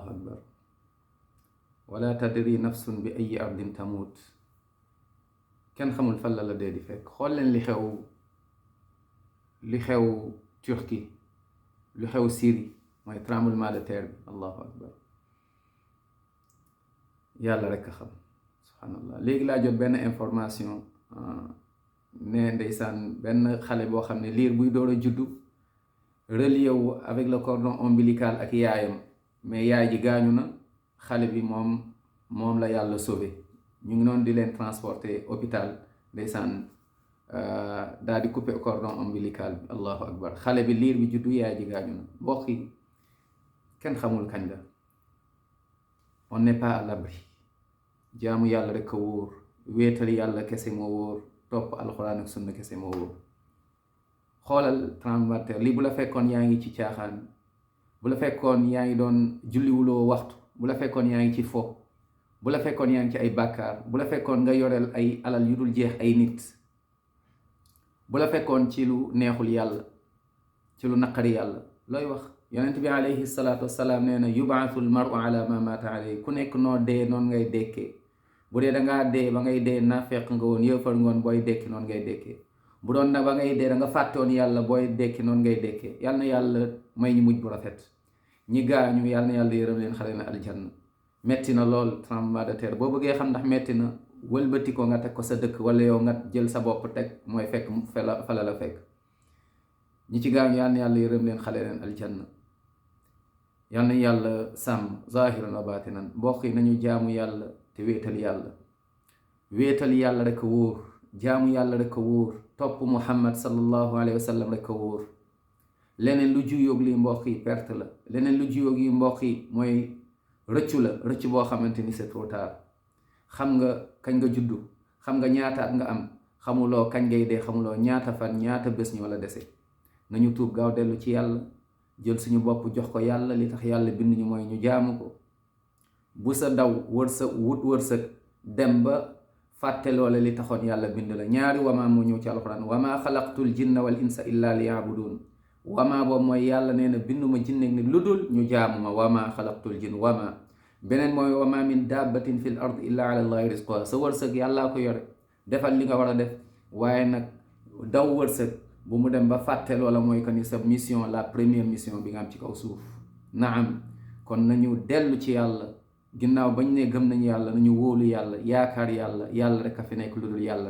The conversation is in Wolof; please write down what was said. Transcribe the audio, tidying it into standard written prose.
allahu akbar. wala tadri nafsun bi ay ardin tamut. kenn xamul fan la dee di fekk. xool leen li xew Turquie, lu xew Syrie, mooy tremblement de terre bi. allahu akbar. yàlla rekk a xam, subhanallah. léegi laa jot benn information ne ndeysaan benn xale boo xam ne liir buy door a juddu relié wu avec le cordon ombilical ak yaayam, mais yaay ji gaañu na, xale bi moom la yàlla sauvé. ñu ngi noonu di leen transporter hôpital, ndeysaan daal di couper cordon ombilical bi. allahu akbar. xale bi liir bi juddu, yaay ji gaañu na. mbokk yi, kenn xamul kañ la. on n'est pas à l'abri. jaamu yàlla rek a wóor, wéetal yàlla kese moo wóor, topp alxuraan ak sunna kese moo wóor. xoolal tremblement de terre lii bu la fekkoon yaa ngi ci caaxaan, bu la fekkoon yaa ngi doon julliwuloo waxtu, bu la fekkoon yaa ngi ci fo, bu la fekkoon yaa ngi ci ay bàkkaar, bu la fekkoon nga yoreel ay alal yu dul jeex ay nit, bu la fekkoon ci lu neexul yàlla, ci lu naqari yàlla, looy wax? yonent bi alayhi salaatu wassalaam nee na yubaatu l maru ala ma maata alayhi. ku nekk noo dee noonu ngay dekkee. bu dee dangaa dee ba ngay dee naafeq nga woon, yëfar ngoon, booy dekki noonu ngay dekkee. bu doon na ba ngay dee da nga fàttoon yàlla, booy dekki noonu ngay dekkee. yàlla na yàlla may ñu mujj bu rafet. ñi gaañu yàlla na yàlla yërëm leen, xale na aljanna. metti na lool tremblement de terre. boo bëggee xam ndax metti na, wëlbati ko nga teg ko sa dëkk, wala yow nga jël sa bopp teg, mooy fekk fala la fekk. ñi ci gaañu yàlla na yàlla yërëm leen, xale leen aljanna. yàlla na yàlla sàmm zahiran wa batinan. mbokk yi, nañu jaamu yàlla te wéetal yàlla. wéetal yàlla rek a wóor, jaamu yàlla rek a wóor, topp muhammad sallallahu alayhi wa sallam rek a wóor. leneen lu juyoog lii mbokk yi perte la. leneen lu juyoog yi mbokk yi mooy rëccu la, rëcc boo xamante ni c'est trop tard. xam nga kañ nga juddu, xam nga ñaata at nga am, xamuloo kañ ngay dee, xamuloo ñaata fan, ñaata bés ñoo la dese. nañu tuub gaaw dellu ci yàlla, jël suñu bopp jox ko yàlla. li tax yàlla bind ñu mooy ñu jaamu ko. bu sa daw wërsëg dem ba fàtte loole li taxoon yàlla bind la. ñaari wamaa moo ñëw ci alxuraan, wamaa xalaqtul jinna wal insa illa li yaabudun. wamaa boobu mooy yàlla nee na binduma jinne ni lu dul ñu jaamu ma. wamaa xalaqtul jinn, wamaa. beneen mooy wamaa min dabbatin fil ard illa ala allahi rizquha. sa wërsëg yàllaa ko yore, defal li nga war a def, waaye nag daw wërsëg bu mu dem ba fàtte loola mooy que ni sa mission, la première mission bi nga am ci kaw suuf. naam, kon nañu dellu ci yàlla. ginnaaw bañ ne gëm nañu yàlla, nañu wóolu yàlla, yaakaar yàlla. yàlla rek a fi nekk lu dul yàlla.